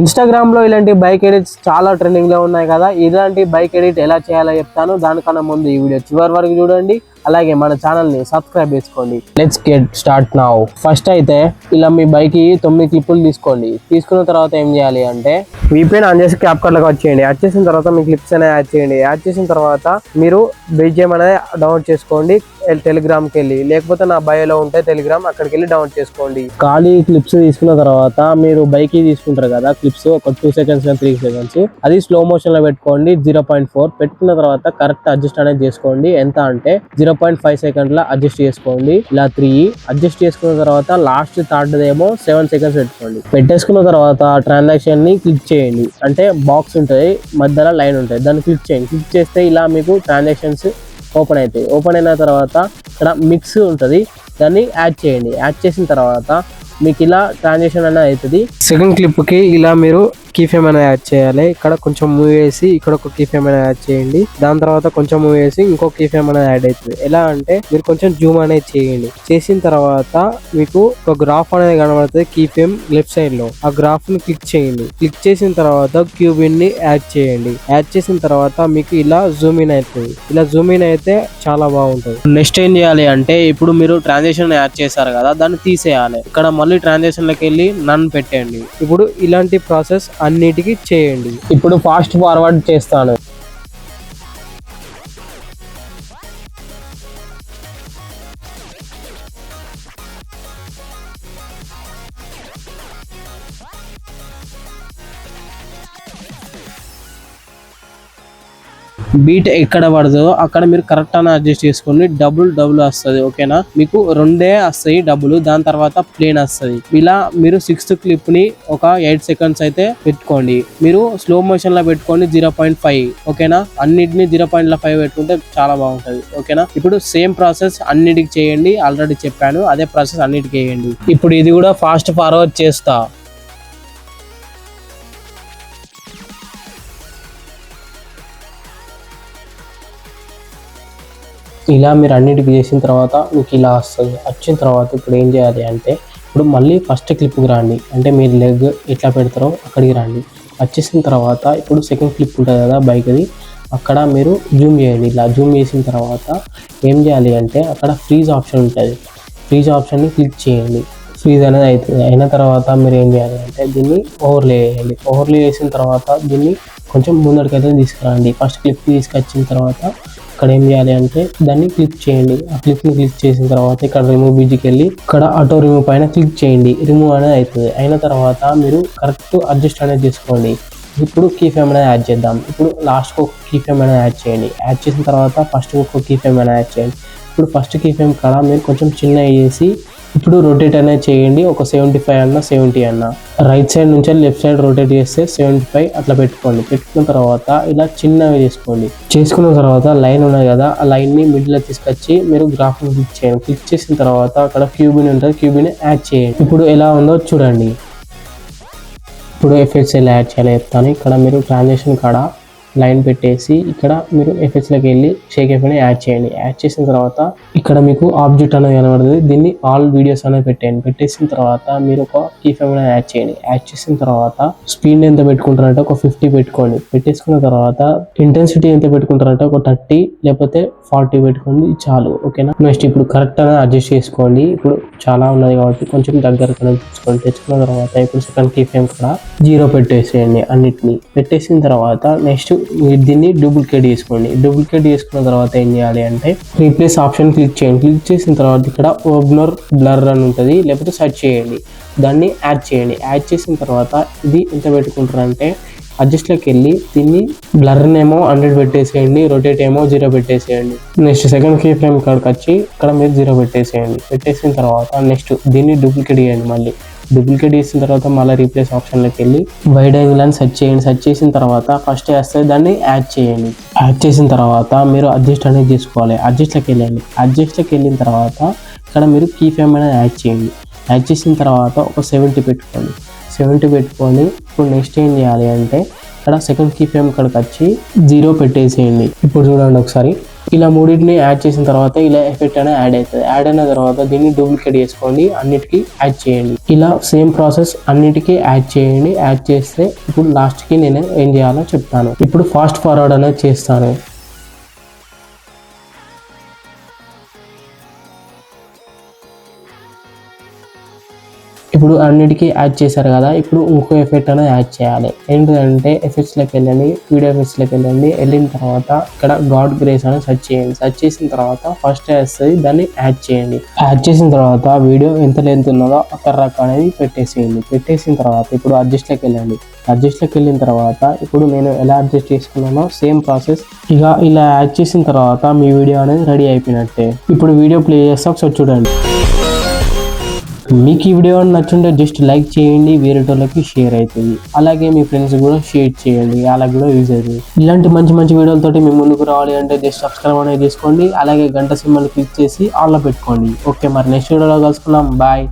Instagram లో ఇలాంటి bike edits చాలా ట్రెండింగ్ లో ఉన్నాయి కదా. ఇలాంటి బైక్ ఎడిట్ ఎలా చేయాలో చెప్తాను. దానికన్నా ముందు ఈ వీడియో చివరి వరకు చూడండి. అలాగే మన ఛానల్ ని సబ్స్క్రైబ్ చేసుకోండి. Let's get start now. First అయితే ఇలా మీ బైక్ కి 9 క్లిప్పులు తీసుకోండి. తీసుకున్న తర్వాత ఏం చేయాలి అంటే VPN ఆన్ చేసి క్యాప్ కట్ లకు వచ్చేయండి. యాడ్ చేసిన తర్వాత మీ క్లిప్స్ అనేది యాడ్ చేయండి. యాడ్ చేసిన తర్వాత మీరు BGM అనేది డౌన్లోడ్ చేసుకోండి. టెలిగ్రామ్ కి వెళ్ళి, లేకపోతే నా బయోలో ఉంటే టెలిగ్రామ్, అక్కడికి వెళ్ళి డౌన్లోడ్ చేసుకోండి. ఖాళీ క్లిప్స్ తీసుకున్న తర్వాత మీరు బైక్ తీసుకుంటారు కదా క్లిప్స్, ఒక 2 సెకండ్స్ 3 సెకండ్స్, అది స్లో మోషన్ లో పెట్టుకోండి. 0.4 పెట్టుకున్న తర్వాత కరెక్ట్ అడ్జస్ట్ అనేది చేసుకోండి. ఎంత అంటే 0.5 సెకండ్ల అడ్జస్ట్ చేసుకోండి. ఇలా 3 అడ్జస్ట్ చేసుకున్న తర్వాత లాస్ట్ థర్డ్ ఏమో 7 సెకండ్స్ పెట్టుకోండి. పెట్టేసుకున్న తర్వాత ట్రాన్సాక్షన్ ని క్లిక్ చేయండి. అంటే బాక్స్ ఉంటుంది, మధ్యలో లైన్ ఉంటుంది, దాన్ని క్లిక్ చేయండి. క్లిక్ చేస్తే ఇలా మీకు ట్రాన్సాక్షన్స్ ఓపెన్ అవుతాయి. ఓపెన్ అయిన తర్వాత ఇక్కడ మిక్స్ ఉంటుంది, దాన్ని యాడ్ చేయండి. యాడ్ చేసిన తర్వాత మీకు ఇలా ట్రాన్సాక్షన్ అనేది అవుతుంది. సెకండ్ క్లిప్ కి ఇలా మీరు కీ ఫ్రేమ్ అనేది యాడ్ చేయాలి. ఇక్కడ కొంచెం మూవ్ చేసి ఇక్కడ ఒక కీ ఫ్రేమ్ అనేది యాడ్ చేయండి. దాని తర్వాత కొంచెం మూవ్ చేసి ఇంకో కీ ఫ్రేమ్ అనేది యాడ్ అవుతుంది. ఎలా అంటే మీరు కొంచెం జూమ్ అనేది చేయండి. చేసిన తర్వాత మీకు ఒక గ్రాఫ్ అనేది కనబడుతుంది కీ ఫ్రేమ్ లెఫ్ట్ సైడ్ లో. ఆ గ్రాఫ్ ని క్లిక్ చేయండి. క్లిక్ చేసిన తర్వాత క్యూబిన్ ని యాడ్ చేయండి. యాడ్ చేసిన తర్వాత మీకు ఇలా జూమ్ ఇన్ అవుతుంది. ఇలా జూమ్ ఇన్ అయితే చాలా బాగుంటుంది. నెక్స్ట్ ఏం చేయాలి అంటే ఇప్పుడు మీరు ట్రాన్సాక్షన్ యాడ్ చేశారు కదా, దాన్ని తీసేయాలి. ఇక్కడ మళ్ళీ ట్రాన్సాక్షన్ లోకి వెళ్ళి నన్ పెట్టండి. ఇప్పుడు ఇలాంటి ప్రాసెస్ అన్నిటికీ చేయండి. ఇప్పుడు ఫాస్ట్ ఫార్వర్డ్ చేస్తాను. బీట్ ఎక్కడ పడదో అక్కడ మీరు కరెక్ట్ అని అడ్జస్ట్ చేసుకోండి. డబుల్ వస్తుంది. ఓకేనా, మీకు 2 వస్తాయి డబుల్, దాని తర్వాత ప్లేన్ వస్తుంది. ఇలా మీరు 6th క్లిప్ ని ఒక 8 సెకండ్స్ అయితే పెట్టుకోండి. మీరు స్లో మోషన్ లో పెట్టుకోండి 0.5. ఓకేనా, అన్నిటిని 0.5 పెట్టుకుంటే చాలా బాగుంటది. ఓకేనా, ఇప్పుడు సేమ్ ప్రాసెస్ అన్నిటికి చేయండి. ఆల్రెడీ చెప్పాను, అదే ప్రాసెస్ అన్నిటికి చేయండి. ఇప్పుడు ఇది కూడా ఫాస్ట్ ఫార్వర్డ్ చేస్తా. ఇలా మీరు అన్నిటికి చేసిన తర్వాత మీకు ఇలా వస్తుంది. వచ్చిన తర్వాత ఇప్పుడు ఏం చేయాలి అంటే ఇప్పుడు మళ్ళీ ఫస్ట్ క్లిప్కి రండి. అంటే మీరు లెగ్ ఎట్లా పెడతారో అక్కడికి రండి. వచ్చేసిన తర్వాత ఇప్పుడు సెకండ్ క్లిప్ ఉంటుంది కదా బైక్ది, అక్కడ మీరు జూమ్ చేయండి. ఇలా జూమ్ చేసిన తర్వాత ఏం చేయాలి అంటే అక్కడ ఫ్రీజ్ ఆప్షన్ ఉంటుంది. ఫ్రీజ్ ఆప్షన్ని క్లిక్ చేయండి. ఫ్రీజ్ అనేది అవుతుంది. అయిన తర్వాత మీరు ఏం చేయాలి అంటే దీన్ని ఓవర్లే చేయండి. ఓవర్లే చేసిన తర్వాత దీన్ని కొంచెం ముందడికైతే తీసుకురండి. ఫస్ట్ క్లిప్కి తీసుకొచ్చిన తర్వాత ఇక్కడ ఏం చేయాలి అంటే దాన్ని క్లిక్ చేయండి. ఆ క్లిప్ని క్లిక్ చేసిన తర్వాత ఇక్కడ రిమూవ్ బీజీకి వెళ్ళి ఇక్కడ ఆటో రిమూవ్ పైన క్లిక్ చేయండి. రిమూవ్ అనేది అవుతుంది. అయిన తర్వాత మీరు కరెక్ట్ అడ్జస్ట్ అనేది చేసుకోండి. ఇప్పుడు కీ ఫ్రేమ్ అనేది యాడ్ చేద్దాం. ఇప్పుడు లాస్ట్కి ఒక కీ ఫ్రేమ్ అనేది యాడ్ చేయండి. యాడ్ చేసిన తర్వాత ఫస్ట్ ఒక కీ ఫ్రేమ్ అనేది యాడ్ చేయండి. ఇప్పుడు ఫస్ట్ కీ ఫ్రేమ్ కాడ మీరు కొంచెం చిన్నగా చేసి ఇప్పుడు రొటేట్ అనేది చేయండి. ఒక 75 అన్నా 70 అన్నా. రైట్ సైడ్ నుంచి లెఫ్ట్ సైడ్ రొటేట్ చేస్తే 75 అట్లా పెట్టుకోండి. పెట్టుకున్న తర్వాత ఇలా చిన్నగా చేసుకోండి. చేసుకున్న తర్వాత లైన్ ఉన్నది కదా, ఆ లైన్ ని మిడిల్ తీసుకొచ్చి మీరు గ్రాఫ్ ని క్లిక్ చేయండి. క్లిక్ చేసిన తర్వాత అక్కడ క్యూబిన్ ఉంటుంది, క్యూబిన్ యాడ్ చేయండి. ఇప్పుడు ఎలా ఉందో చూడండి. ఇప్పుడు ఎఫెక్ట్స్ ఎలా యాడ్ చేయాలో చెప్తాను. ఇక్కడ మీరు ట్రాన్సాక్షన్ కాడ లైన్ పెట్టేసి ఇక్కడ మీరు ఎఫెక్ట్స్లోకి వెళ్ళి షేక్ ఎఫెక్ట్ని యాడ్ చేయండి. యాడ్ చేసిన తర్వాత ఇక్కడ మీకు ఆబ్జెక్ట్ అనేది కనబడుతుంది. దీన్ని ఆల్ వీడియోస్ అనేది పెట్టండి. పెట్టేసిన తర్వాత మీరు ఒక కీ ఫ్రేమ్ అనేది యాడ్ చేయండి. యాడ్ చేసిన తర్వాత స్పీడ్ ఎంత పెట్టుకుంటారంటే ఒక 50 పెట్టుకోండి. పెట్టేసుకున్న తర్వాత ఇంటెన్సిటీ ఎంత పెట్టుకుంటారంటే ఒక 30 లేకపోతే 40 పెట్టుకోండి, చాలు. ఓకేనా, నెక్స్ట్ ఇప్పుడు కరెక్ట్ అనేది అడ్జస్ట్ చేసుకోండి. ఇప్పుడు చాలా ఉన్నది కాబట్టి కొంచెం దగ్గరకు తెచ్చుకోండి. తెచ్చుకున్న తర్వాత ఇప్పుడు సెకండ్ కీ ఫ్రేమ్ కూడా 0 పెట్టేసేయండి. అన్నిటిని పెట్టేసిన తర్వాత నెక్స్ట్ దీన్ని డూప్లికేట్ చేసుకోండి. డూప్లికేట్ చేసుకున్న తర్వాత ఏం చేయాలి అంటే రీప్లేస్ ఆప్షన్ క్లిక్ చేయండి. క్లిక్ చేసిన తర్వాత ఇక్కడ ఓబ్నర్ బ్లర్ అని ఉంటుంది, లేకపోతే సెర్చ్ చేయండి. దాన్ని యాడ్ చేయండి. యాడ్ చేసిన తర్వాత ఇది ఎంత పెట్టుకుంటారంటే అడ్జస్ట్లోకి వెళ్ళి దీన్ని బ్లర్ ఏమో 100 పెట్టేసేయండి, రొటేట్ ఏమో 0 పెట్టేసేయండి. నెక్స్ట్ సెకండ్ కీ ఫ్రేమ్ కాడికి వచ్చి ఇక్కడ మీరు 0 పెట్టేసేయండి. పెట్టేసిన తర్వాత నెక్స్ట్ దీన్ని డూప్లికేట్ చేయండి. మళ్ళీ డూప్లికేట్ చేసిన తర్వాత మళ్ళీ రీప్లేస్ ఆప్షన్లోకి వెళ్ళి వైడ్ యాంగిల్ అని సెర్చ్ చేయండి. సెర్చ్ చేసిన తర్వాత ఫస్ట్ వేస్తే దాన్ని యాడ్ చేయండి. యాడ్ చేసిన తర్వాత మీరు అడ్జస్ట్ అనేది చేసుకోవాలి. అడ్జస్ట్లోకి వెళ్ళండి. అడ్జస్ట్లోకి వెళ్ళిన తర్వాత ఇక్కడ మీరు కీ ఫ్రేమ్ అనేది యాడ్ చేయండి. యాడ్ చేసిన తర్వాత ఒక 70 పెట్టుకోండి. 70 పెట్టుకొని ఇప్పుడు నెక్స్ట్ ఏం చేయాలి అంటే ఇక్కడ సెకండ్ కీ ఫ్రేమ్ ఇక్కడికి వచ్చి 0 పెట్టేసేయండి. ఇప్పుడు చూడండి ఒకసారి ఇలా మూడింటిని యాడ్ చేసిన తర్వాత ఇలా ఎఫెక్ట్ అనేది యాడ్ అవుతుంది. యాడ్ అయిన తర్వాత దీన్ని డూప్లికేట్ చేసుకోండి, అన్నిటికీ యాడ్ చేయండి. ఇలా సేమ్ ప్రాసెస్ అన్నిటికీ యాడ్ చేయండి. యాడ్ చేస్తే ఇప్పుడు లాస్ట్కి నేను ఏం చేయాలో చెప్తాను. ఇప్పుడు ఫాస్ట్ ఫార్వర్డ్ అనేది చేస్తాను. ఇప్పుడు అన్నిటికీ యాడ్ చేశారు కదా, ఇప్పుడు ఇంకో ఎఫెక్ట్ అనేది యాడ్ చేయాలి. ఏంటంటే ఎఫెక్ట్స్లోకి వెళ్ళండి, వీడియో ఎఫెక్ట్స్లోకి వెళ్ళండి. వెళ్ళిన తర్వాత ఇక్కడ గాడ్ గ్రేస్ అని సెర్చ్ చేయండి. సెర్చ్ చేసిన తర్వాత ఫస్ట్ వస్తుంది, దాన్ని యాడ్ చేయండి. యాడ్ చేసిన తర్వాత వీడియో ఎంత లెంత్ ఉన్నదో అక్కడ రక్ అనేది పెట్టేసేయండి. పెట్టేసిన తర్వాత ఇప్పుడు అడ్జస్ట్లోకి వెళ్ళండి. అడ్జస్ట్లోకి వెళ్ళిన తర్వాత ఇప్పుడు నేను ఎలా అడ్జస్ట్ చేసుకున్నానో సేమ్ ప్రాసెస్. ఇక ఇలా యాడ్ చేసిన తర్వాత మీ వీడియో అనేది రెడీ అయిపోయినట్టే. ఇప్పుడు వీడియో ప్లే చేస్తే ఒకసారి చూడండి. మీకు ఈ వీడియో నచ్చుంటే జస్ట్ లైక్ చేయండి, వేరే వాళ్ళకి షేర్ అవుతుంది. అలాగే మీ ఫ్రెండ్స్ కూడా షేర్ చేయండి, అలా కూడా యూజ్ అవుతుంది. ఇలాంటి మంచి మంచి వీడియోలతోటి మీ ముందుకు రావాలి అంటే జస్ట్ సబ్స్క్రైబ్ అనేది చేసుకోండి. అలాగే గంట సింబల్ క్లిక్ చేసి ఆన్లో పెట్టుకోండి. ఓకే, మరి నెక్స్ట్ వీడియోలో కలుసుకుందాం. బాయ్.